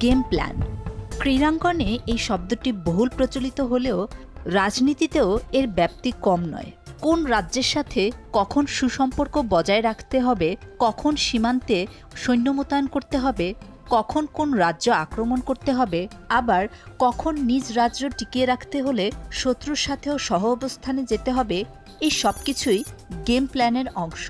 Game plan. ক্রীড়াঙ্গনে এই শব্দটি বহুল প্রচলিত হলেও রাজনীতিতেও এর ব্যাপ্তি কম নয়। কোন রাজ্যের সাথে কখন সুসম্পর্ক বজায় রাখতে হবে, কখন সীমান্তে সৈন্য মোতায়েন করতে হবে, কখন কোন রাজ্য আক্রমণ করতে হবে, আবার কখন নিজ রাজ্য টিকিয়ে রাখতে হলে শত্রুর সাথেও সহ অবস্থানে যেতে হবে, এই সব কিছুই গেম প্ল্যানের অংশ।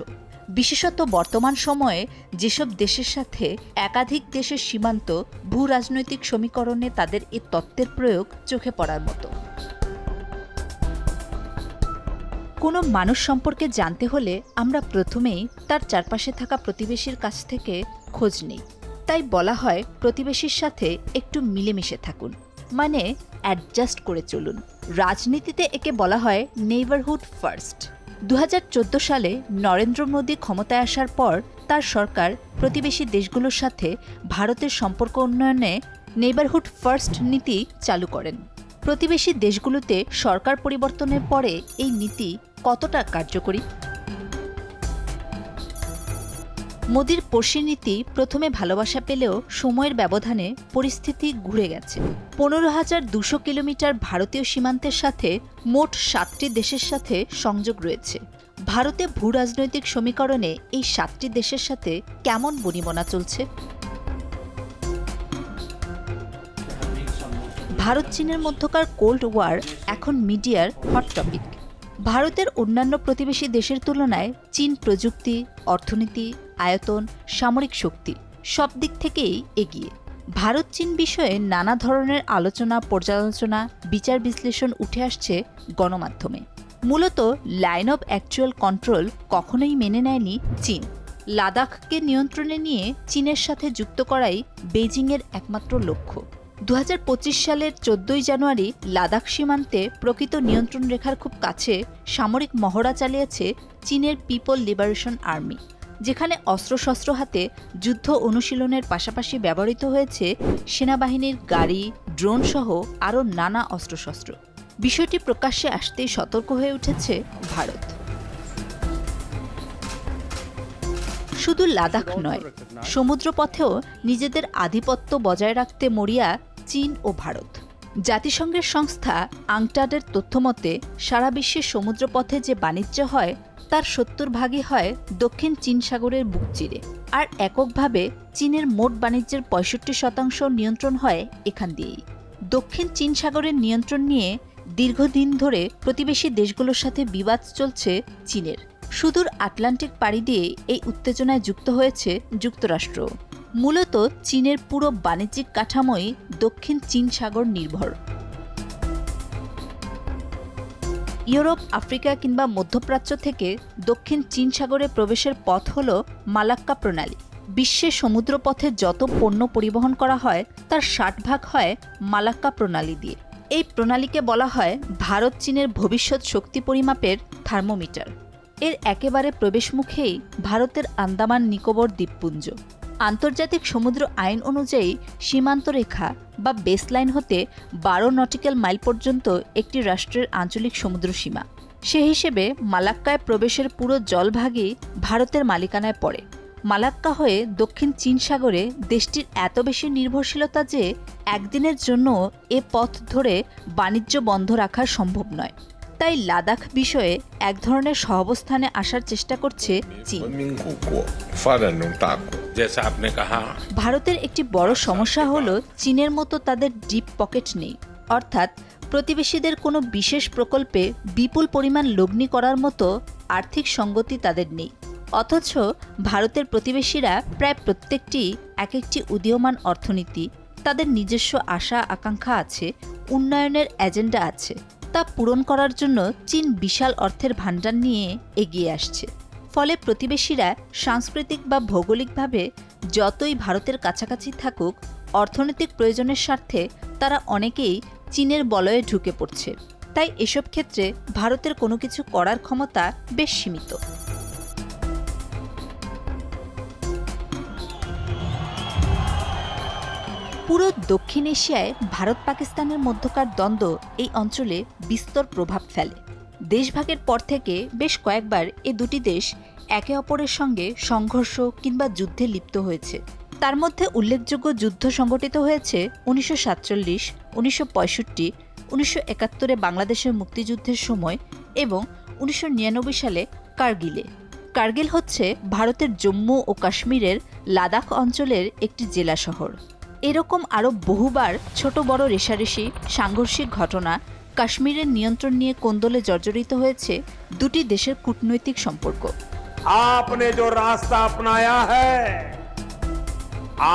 বিশেষত বর্তমান সময়ে যেসব দেশের সাথে একাধিক দেশের সীমান্ত, ভূ রাজনৈতিক সমীকরণে তাদের এই তত্ত্বের প্রয়োগ চোখে পড়ার মতো। কোনো মানুষ সম্পর্কে জানতে হলে আমরা প্রথমেই তার চারপাশে থাকা প্রতিবেশীর কাছ থেকে খোঁজ নিই। তাই বলা হয় প্রতিবেশীর সাথে একটু মিলেমিশে থাকুন, মানে অ্যাডজাস্ট করে চলুন। রাজনীতিতে একে বলা হয় নেইবারহুড ফার্স্ট। 2014 সালে নরেন্দ্র মোদী ক্ষমতায় আসার পর তার সরকার প্রতিবেশী দেশগুলোর সাথে ভারতের সম্পর্ক উন্নয়নে নেইবারহুড ফার্স্ট নীতি চালু করেন। প্রতিবেশী দেশগুলোতে সরকার পরিবর্তনের পরে এই নীতি কতটা কার্যকরী? মোদির পড়শি নীতি প্রথমে ভালোবাসা পেলেও সময়ের ব্যবধানে পরিস্থিতি ঘুরে গেছে। 15,200 কিলোমিটার ভারতীয় সীমান্তের সাথে মোট 7টি দেশের সাথে সংযোগ রয়েছে। ভারতে ভূ রাজনৈতিক সমীকরণে এই 7টি দেশের সাথে কেমন বনিবনা চলছে? ভারত চীনের মধ্যকার কোল্ড ওয়ার এখন মিডিয়ার হট টপিক। ভারতের অন্যান্য প্রতিবেশী দেশের তুলনায় চীন প্রযুক্তি, অর্থনীতি, আয়তন, সামরিক শক্তি সব দিক থেকেই এগিয়ে। ভারত চীন বিষয়ে নানা ধরনের আলোচনা, পর্যালোচনা, বিচার বিশ্লেষণ উঠে আসছে গণমাধ্যমে। মূলত লাইন অব অ্যাকচুয়াল কন্ট্রোল কখনোই মেনে নেয়নি চীন। লাদাখকে নিয়ন্ত্রণে নিয়ে চীনের সাথে যুক্ত করাই বেইজিংয়ের একমাত্র লক্ষ্য। 2025 সালের 14 জানুয়ারি লাদাখ সীমান্তে প্রকৃত নিয়ন্ত্রণ রেখার খুব কাছে সামরিক মহড়া চালিয়েছে চীনের পিপল লিবারেশন আর্মি, যেখানে অস্ত্রশস্ত্র হাতে যুদ্ধ অনুশীলনের পাশাপাশি ব্যবহৃত হয়েছে সেনাবাহিনীর গাড়ি, ড্রোন সহ আরও নানা অস্ত্রশস্ত্র। বিষয়টি প্রকাশ্যে আসতেই সতর্ক হয়ে উঠেছে ভারত। শুধু লাদাখ নয়, সমুদ্রপথেও নিজেদের আধিপত্য বজায় রাখতে মরিয়া চীন ও ভারত। জাতিসংঘের সংস্থা আংটাডের তথ্যমতে সারা বিশ্বের সমুদ্রপথে যে বাণিজ্য হয় তার 70% হয় দক্ষিণ চীন সাগরের বুক চিরে, আর এককভাবে চীনের মোট বাণিজ্যের 65% নিয়ন্ত্রণ হয় এখান দিয়েই। দক্ষিণ চীন সাগরের নিয়ন্ত্রণ নিয়ে দীর্ঘদিন ধরে প্রতিবেশী দেশগুলোর সাথে বিবাদ চলছে চীনের। সুদূর আটলান্টিক পাড়ি দিয়ে এই উত্তেজনায় যুক্ত হয়েছে যুক্তরাষ্ট্র। মূলত চীনের পুরো বাণিজ্যিক কাঠামোই দক্ষিণ চীন সাগর নির্ভর। ইউরোপ, আফ্রিকা কিংবা মধ্যপ্রাচ্য থেকে দক্ষিণ চীন সাগরে প্রবেশের পথ হল মালাক্কা প্রণালী। বিশ্বের সমুদ্রপথে যত পণ্য পরিবহন করা হয় তার 60% হয় মালাক্কা প্রণালী দিয়ে। এই প্রণালীকে বলা হয় ভারত চীনের ভবিষ্যৎ শক্তি পরিমাপের থার্মোমিটার। এর একেবারে প্রবেশমুখেই ভারতের আন্দামান নিকোবর দ্বীপপুঞ্জ। আন্তর্জাতিক সমুদ্র আইন অনুযায়ী সীমান্ত রেখা বা বেসলাইন হতে 12 নটিক্যাল মাইল পর্যন্ত একটি রাষ্ট্রের আঞ্চলিক সমুদ্র সীমা। সে হিসেবে মালাক্কায় প্রবেশের পুরো জলভাগই ভারতের মালিকানায় পড়ে। মালাক্কা হয়ে দক্ষিণ চীন সাগরে দেশটির এত বেশি নির্ভরশীলতা যে একদিনের জন্য এ পথ ধরে বাণিজ্য বন্ধ রাখা সম্ভব নয়। তাই লাদাখ বিষয়ে এক ধরনের সহাবস্থানে আসার চেষ্টা করছে চীন। ভারতের একটি বড় সমস্যা হলো চীনের মতো তাদের ডিপ পকেট নেই, অর্থাৎ প্রতিবেশীদের কোনো বিশেষ প্রকল্পে বিপুল পরিমাণ লগ্নি করার মতো আর্থিক সঙ্গতি তাদের নেই। অথচ ভারতের প্রতিবেশীরা প্রায় প্রত্যেকটি এক একটি উদীয়মান অর্থনীতি, তাদের নিজস্ব আশা আকাঙ্ক্ষা আছে, উন্নয়নের এজেন্ডা আছে। তা পূরণ করার জন্য চীন বিশাল অর্থের ভাণ্ডার নিয়ে এগিয়ে আসছে। ফলে প্রতিবেশীরা সাংস্কৃতিক বা ভৌগোলিকভাবে যতই ভারতের কাছাকাছি থাকুক, অর্থনৈতিক প্রয়োজনের স্বার্থে তারা অনেকেই চীনের বলয়ে ঢুকে পড়ছে। তাই এসব ক্ষেত্রে ভারতের কোনো কিছু করার ক্ষমতা বেশ সীমিত। পুরো দক্ষিণ এশিয়ায় ভারত পাকিস্তানের মধ্যকার দ্বন্দ্ব এই অঞ্চলে বিস্তর প্রভাব ফেলে। দেশভাগের পর থেকে বেশ কয়েকবার এ দুটি দেশ একে অপরের সঙ্গে সংঘর্ষ কিংবা যুদ্ধে লিপ্ত হয়েছে। তার মধ্যে উল্লেখযোগ্য যুদ্ধ সংগঠিত হয়েছে 1947, 1965, 1971 বাংলাদেশের মুক্তিযুদ্ধের সময় এবং 1999 সালে কার্গিলে। কার্গিল হচ্ছে ভারতের জম্মু ও কাশ্মীরের লাদাখ অঞ্চলের একটি জেলা শহর। এরকম আরও বহুবার ছোট বড় রেষারেষি সাংঘর্ষিক ঘটনা কাশ্মীরের নিয়ন্ত্রণ নিয়ে কোন্দলে জর্জরিত হয়েছে দুটি দেশের কূটনৈতিক সম্পর্ক। आपने जो रास्ता अपनाया है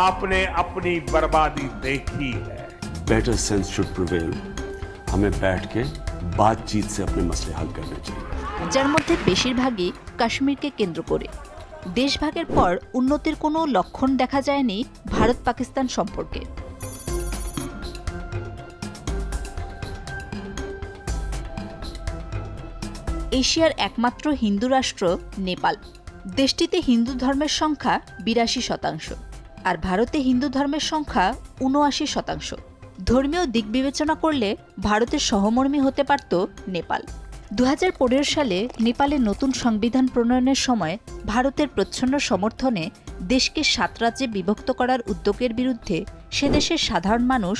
आपने अपनी बर्बादी देखी है। Better sense should prevail. हमें बैठ के बातचीत से अपने मसले हल करने चाहिए, যার মধ্যে বেশিরভাগই কাশ্মীরকে কেন্দ্র করে। দেশভাগের পর উন্নতির কোনো লক্ষণ দেখা যায়নি ভারত পাকিস্তান সম্পর্কে। এশিয়ার একমাত্র হিন্দু রাষ্ট্র নেপাল। দেশটিতে হিন্দু ধর্মের সংখ্যা 82%, আর ভারতে হিন্দু ধর্মের সংখ্যা 79%। ধর্মীয় দিক বিবেচনা করলে ভারতের সহমর্মী হতে পারত নেপাল। 2015 সালে নেপালে নতুন সংবিধান প্রণয়নের সময় ভারতের প্রচ্ছন্ন সমর্থনে দেশকে 7 রাজ্যে বিভক্ত করার উদ্যোগের বিরুদ্ধে সেদেশের সাধারণ মানুষ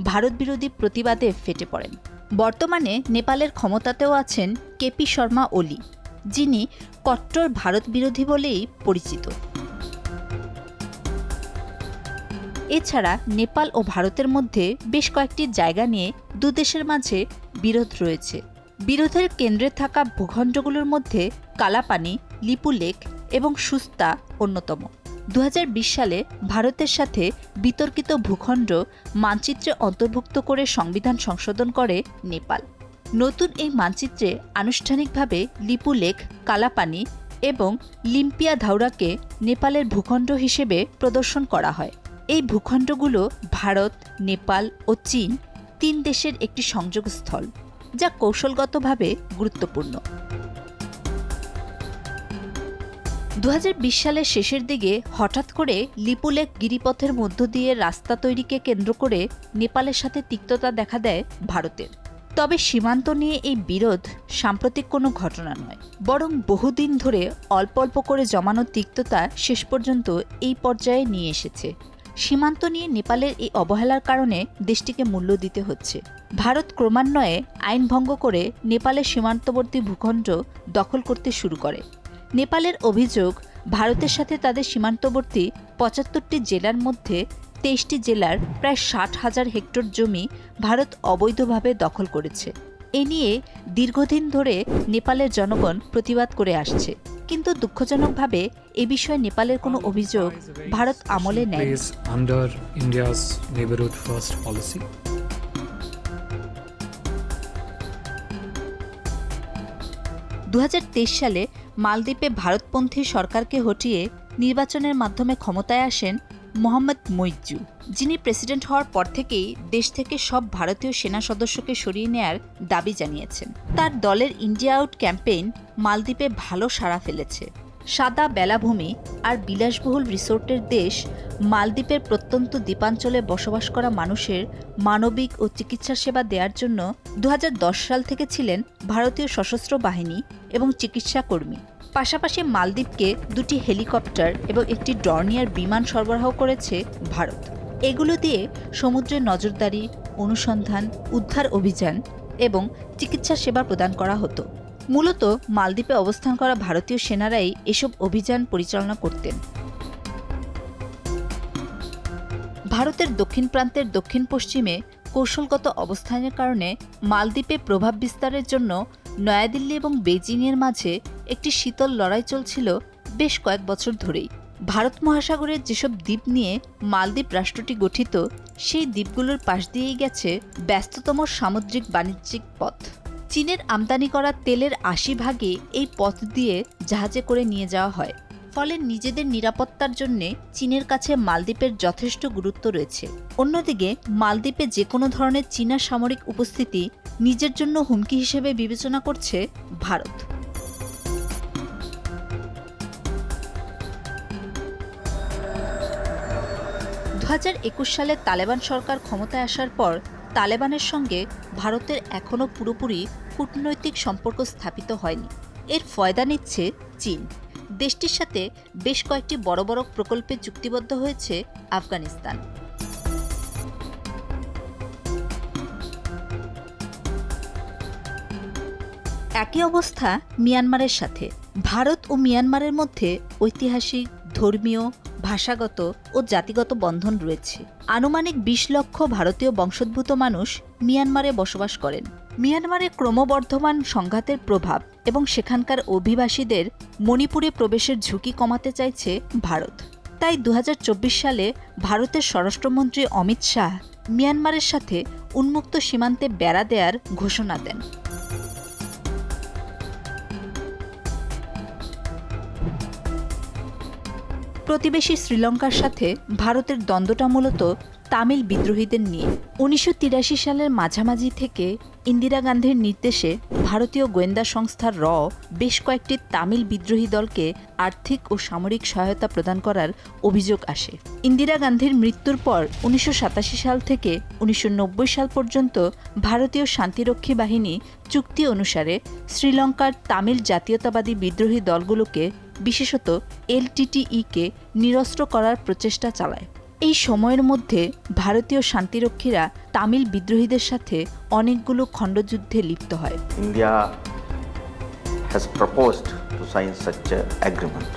ভারত বিরোধী প্রতিবাদে ফেটে পড়েন। বর্তমানে নেপালের ক্ষমতাতেও আছেন কেপি শর্মা ওলি, যিনি কট্টর ভারত বিরোধী বলেই পরিচিত। এছাড়া নেপাল ও ভারতের মধ্যে বেশ কয়েকটি জায়গা নিয়ে দুদেশের মাঝে বিরোধ রয়েছে। বিরোধের কেন্দ্রে থাকা ভূখণ্ডগুলোর মধ্যে কালাপানি, লিপু লেক এবং সুস্তা অন্যতম। 2020 সালে ভারতের সাথে বিতর্কিত ভূখণ্ড মানচিত্রে অন্তর্ভুক্ত করে সংবিধান সংশোধন করে নেপাল। নতুন এই মানচিত্রে আনুষ্ঠানিকভাবে লিপু লেক, কালাপানি এবং লিম্পিয়া ধাউরাকে নেপালের ভূখণ্ড হিসেবে প্রদর্শন করা হয়। এই ভূখণ্ডগুলো ভারত, নেপাল ও চীন 3 দেশের একটি সংযোগস্থল, যা কৌশলগতভাবে গুরুত্বপূর্ণ। 2020 সালের শেষের দিকে হঠাৎ করে লিপুলেক গিরিপথের মধ্য দিয়ে রাস্তা তৈরিকে কেন্দ্র করে নেপালের সাথে তিক্ততা দেখা দেয় ভারতের। তবে সীমান্ত নিয়ে এই বিরোধ সাম্প্রতিক কোনো ঘটনা নয়, বরং বহুদিন ধরে অল্প অল্প করে জমানো তিক্ততা শেষ পর্যন্ত এই পর্যায়ে নিয়ে এসেছে। সীমান্ত নিয়ে নেপালের এই অবহেলার কারণে দেশটিকে মূল্য দিতে হচ্ছে। ভারত ক্রমান্বয়ে আইন ভঙ্গ করে নেপালের সীমান্তবর্তী ভূখণ্ড দখল করতে শুরু করে। নেপালের অভিযোগ, ভারতের সাথে তাদের সীমান্তবর্তী 75টি জেলার মধ্যে 23টি জেলার প্রায় 60,000 হেক্টর জমি ভারত অবৈধভাবে দখল করেছে। এ নিয়ে দীর্ঘদিন ধরে নেপালের জনগণ প্রতিবাদ করে আসছে, কিন্তু দুঃখজনকভাবে এ বিষয়ে নেপালের কোনো অভিযোগ ভারত আমলে নেয়। 2023 সালে মালদ্বীপে ভারতপন্থী সরকারকে হটিয়ে নির্বাচনের মাধ্যমে ক্ষমতায় আসেন মোহাম্মদ মুইজ্জু, যিনি প্রেসিডেন্ট হওয়ার পর থেকেই দেশ থেকে সব ভারতীয় সেনা সদস্যকে সরিয়ে নেয়ার দাবি জানিয়েছেন। তার দলের ইন্ডিয়া আউট ক্যাম্পেইন মালদ্বীপে ভালো সাড়া ফেলেছে। সাদা বেলাভূমি আর বিলাসবহুল রিসোর্টের দেশ মালদ্বীপের প্রত্যন্ত দ্বীপাঞ্চলে বসবাস করা মানুষের মানবিক ও চিকিৎসা সেবা দেওয়ার জন্য 2010 সাল থেকে ছিলেন ভারতীয় সশস্ত্র বাহিনী এবং চিকিৎসা কর্মী। পাশাপাশি মালদ্বীপকে 2টি হেলিকপ্টার এবং একটি ডর্নিয়ার বিমান সরবরাহ করেছে ভারত। এগুলো দিয়ে সমুদ্রে নজরদারি, অনুসন্ধান, উদ্ধার অভিযান এবং চিকিৎসা সেবা প্রদান করা হতো। মূলত মালদ্বীপে অবস্থান করা ভারতীয় সেনারাই এসব অভিযান পরিচালনা করতেন। ভারতের দক্ষিণ প্রান্তের দক্ষিণ পশ্চিমে কৌশলগত অবস্থানের কারণে মালদ্বীপে প্রভাব বিস্তারের জন্য নয়াদিল্লি এবং বেজিংয়ের মাঝে একটি শীতল লড়াই চলছিল বেশ কয়েক বছর ধরেই। ভারত মহাসাগরের যেসব দ্বীপ নিয়ে মালদ্বীপ রাষ্ট্রটি গঠিত, সেই দ্বীপগুলোর পাশ দিয়েই গেছে ব্যস্ততম সামুদ্রিক বাণিজ্যিক পথ। চীনের আমদানি করা তেলের 80% এই পথ দিয়ে জাহাজে করে নিয়ে যাওয়া হয়। ফলে নিজেদের নিরাপত্তার জন্য চীনের কাছে মালদ্বীপের যথেষ্ট গুরুত্ব রয়েছে। অন্যদিকে মালদ্বীপে যে কোনো ধরনের চীনা সামরিক উপস্থিতি নিজের জন্য হুমকি হিসেবে বিবেচনা করছে ভারত। সালে তালেবান সরকার ক্ষমতায় আসার পর তালেবানের সঙ্গে ভারতের এখনও পুরোপুরি কূটনৈতিক সম্পর্ক স্থাপিত হয়নি। এর ফয়দা নিচ্ছে চীন, দেশটির সাথে বেশ কয়েকটি বড় বড় প্রকল্পে চুক্তিবদ্ধ হয়েছে আফগানিস্তান। একই অবস্থা মিয়ানমারের সাথে। ভারত ও মিয়ানমারের মধ্যে ঐতিহাসিক, ধর্মীয়, ভাষাগত ও জাতিগত বন্ধন রয়েছে। আনুমানিক ২০ লক্ষ ভারতীয় বংশোদ্ভূত মানুষ মিয়ানমারে বসবাস করেন। মিয়ানমারে ক্রমবর্ধমান সংঘাতের প্রভাব এবং সেখানকার অভিবাসীদের মণিপুরে প্রবেশের ঝুঁকি কমাতে চাইছে ভারত। তাই ২০২৪ সালে ভারতের স্বরাষ্ট্রমন্ত্রী অমিত শাহ মিয়ানমারের সাথে উন্মুক্ত সীমান্তে বেড়া দেওয়ার ঘোষণা দেন। প্রতিবেশী শ্রীলঙ্কার সাথে ভারতের দ্বন্দ্বটা মূলত তামিল বিদ্রোহীদের নিয়ে। ১৯৮৩ সালের মাঝামাঝি থেকে ইন্দিরা গান্ধীর নির্দেশে ভারতীয় গোয়েন্দা সংস্থা র বেশ কয়েকটি তামিল বিদ্রোহী দলকে আর্থিক ও সামরিক সহায়তা প্রদান করার অভিযোগ আসে। ইন্দিরা গান্ধীর মৃত্যুর পর ১৯৮৭ সাল থেকে ১৯৯০ সাল পর্যন্ত ভারতীয় শান্তিরক্ষী বাহিনী চুক্তি অনুসারে শ্রীলঙ্কার তামিল জাতীয়তাবাদী বিদ্রোহী দলগুলোকে, বিশেষত এলটিটিই-কে নিরস্ত্র করার প্রচেষ্টা চালায়। এই সময়ের মধ্যে ভারতীয় শান্তিরক্ষীরা তামিল বিদ্রোহীদের সাথে অনেকগুলো খণ্ডযুদ্ধে লিপ্ত হয়। India has proposed to sign such an agreement.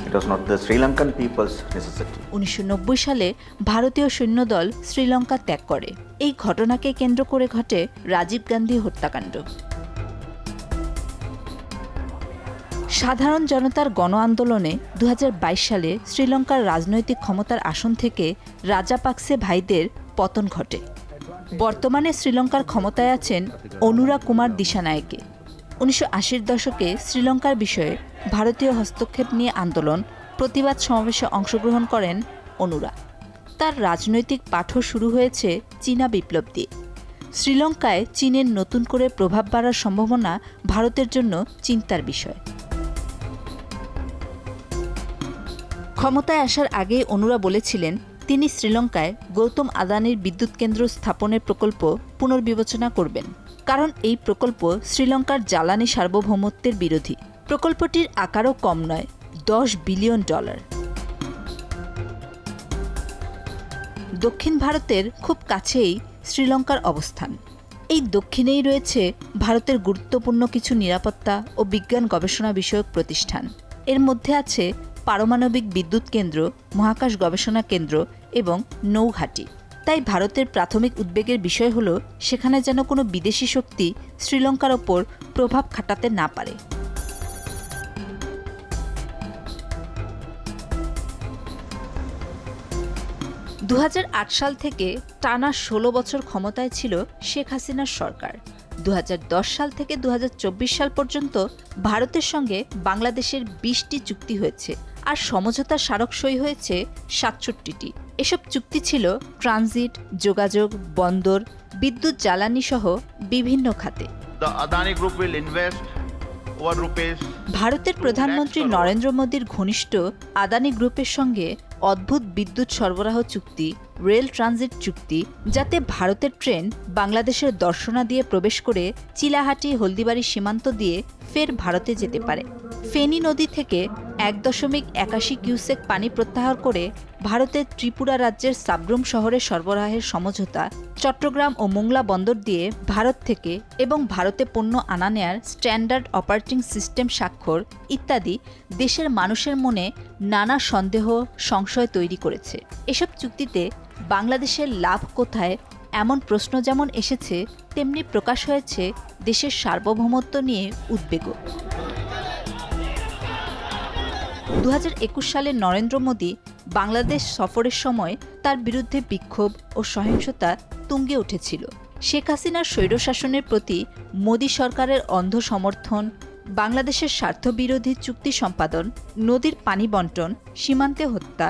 It was not the Sri Lankan people's necessity. ১৯৯০ সালে ভারতীয় সৈন্যদল শ্রীলঙ্কা ত্যাগ করে। এই ঘটনাকে কেন্দ্র করে ঘটে রাজীব গান্ধী হত্যাকাণ্ড। সাধারণ জনতার গণ আন্দোলনে ২০২২ সালে শ্রীলঙ্কার রাজনৈতিক ক্ষমতার আসন থেকে রাজাপাকসে ভাইদের পতন ঘটে। বর্তমানে শ্রীলঙ্কার ক্ষমতায় আছেন অনুরা কুমার দিশানায়েকে। ১৯৮০-র দশকে শ্রীলঙ্কার বিষয়ে ভারতীয় হস্তক্ষেপ নিয়ে আন্দোলন, প্রতিবাদ সমাবেশে অংশগ্রহণ করেন অনুরা। তার রাজনৈতিক পাঠও শুরু হয়েছে চীনা বিপ্লব দিয়ে। শ্রীলঙ্কায় চীনের নতুন করে প্রভাব বাড়ার সম্ভাবনা ভারতের জন্য চিন্তার বিষয়। ক্ষমতায় আসার আগে অনুরা বলেছিলেন তিনি শ্রীলঙ্কায় গৌতম আদানির বিদ্যুৎ কেন্দ্র স্থাপনের প্রকল্প পুনর্বিবেচনা করবেন, কারণ এই প্রকল্প শ্রীলঙ্কার জ্বালানি সার্বভৌমত্বের বিরোধী। প্রকল্পটির আকারও কম নয়, $10 বিলিয়ন। দক্ষিণ ভারতের খুব কাছেই শ্রীলঙ্কার অবস্থান। এই দক্ষিণেই রয়েছে ভারতের গুরুত্বপূর্ণ কিছু নিরাপত্তা ও বিজ্ঞান গবেষণা বিষয়ক প্রতিষ্ঠান। এর মধ্যে আছে পারমাণবিক বিদ্যুৎ কেন্দ্র, মহাকাশ গবেষণা কেন্দ্র এবং নৌঘাঁটি। তাই ভারতের প্রাথমিক উদ্বেগের বিষয় হল সেখানে যেন কোনো বিদেশি শক্তি শ্রীলঙ্কার ওপর প্রভাব খাটাতে না পারে। ২০০৮ সাল থেকে টানা ১৬ বছর ক্ষমতায় ছিল শেখ হাসিনার সরকার। ২০১০ সাল থেকে ২০২৪ সাল পর্যন্ত ভারতের সঙ্গে বাংলাদেশের ২০টি চুক্তি হয়েছে, আর সমঝোতা স্মারক সই হয়েছে ৬৭টি। এসব চুক্তি ছিল ট্রানজিট, যোগাযোগ, বন্দর, বিদ্যুৎ, জ্বালানি সহ বিভিন্ন খাতে। The Adani Group will invest over rupees ভারতের প্রধানমন্ত্রী নরেন্দ্র মোদীর ঘনিষ্ঠ আদানি গ্রুপের সঙ্গে অদ্ভুত বিদ্যুৎ সরবরাহ চুক্তি, রেল ট্রানজিট চুক্তি, যাতে ভারতের ট্রেন বাংলাদেশের দর্শনা দিয়ে প্রবেশ করে চিলাহাটি, হলদিবাড়ি সীমান্ত দিয়ে ফের ভারতে যেতে পারে। ফেনী নদী থেকে ১.৮১ কিউসেক পানি প্রত্যাহার করে ভারতের ত্রিপুরা রাজ্যের সাব্রুম শহরে সরবরাহের সমঝোতা, চট্টগ্রাম ও মোংলা বন্দর দিয়ে ভারত থেকে এবং ভারতে পণ্য আনা নেয়ার স্ট্যান্ডার্ড অপারেটিং সিস্টেম স্বাক্ষর ইত্যাদি দেশের মানুষের মনে নানা সন্দেহ, সংশয় তৈরি করেছে। এসব চুক্তিতে বাংলাদেশের লাভ কোথায় এমন প্রশ্ন যেমন এসেছে, তেমনি প্রকাশ হয়েছে দেশের সার্বভৌমত্ব নিয়ে উদ্বেগও। ২০২১ সালে নরেন্দ্র মোদী বাংলাদেশ সফরের সময় তার বিরুদ্ধে বিক্ষোভ ও সহিংসতা তুঙ্গে উঠেছিল। শেখ হাসিনার স্বৈরশাসনের প্রতি মোদী সরকারের অন্ধ সমর্থন, বাংলাদেশের স্বার্থবিরোধী চুক্তি সম্পাদন, নদীর পানি বণ্টন, সীমান্তে হত্যা,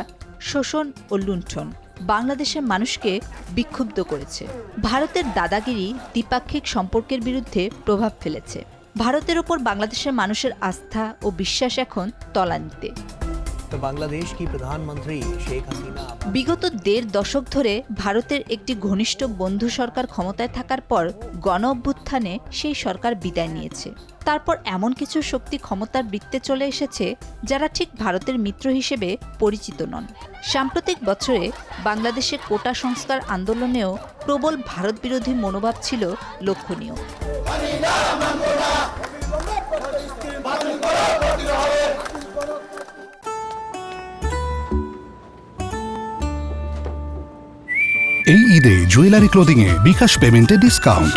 শোষণ ও লুণ্ঠন বাংলাদেশের মানুষকে বিক্ষুব্ধ করেছে। ভারতের দাদাগিরি দ্বিপাক্ষিক সম্পর্কের বিরুদ্ধে প্রভাব ফেলেছে। ভারতের ওপর বাংলাদেশের মানুষের আস্থা ও বিশ্বাস এখন তলানিতে। तो बांग्लादेश की प्रधानमंत्री शेख हसीना বিগত ১.৫ দশক ধরে ভারতের একটি ঘনিষ্ঠ বন্ধু সরকার ক্ষমতায় থাকার পর গণ অভ্যুত্থানে সেই সরকার বিদায় নিয়েছে। তারপর এমন কিছু শক্তি ক্ষমতার বৃত্তে চলে এসেছে যারা ঠিক ভারতের মিত্র হিসেবে পরিচিত নন। সাম্প্রতিক বছরে বাংলাদেশে কোটা সংস্কার আন্দোলনেও প্রবল ভারত বিরোধী মনোভাব ছিল লক্ষণীয়। এই ঈদে জুয়েলারি ক্লোদিংয়ে বিকাশ পেমেন্টে ডিসকাউন্ট।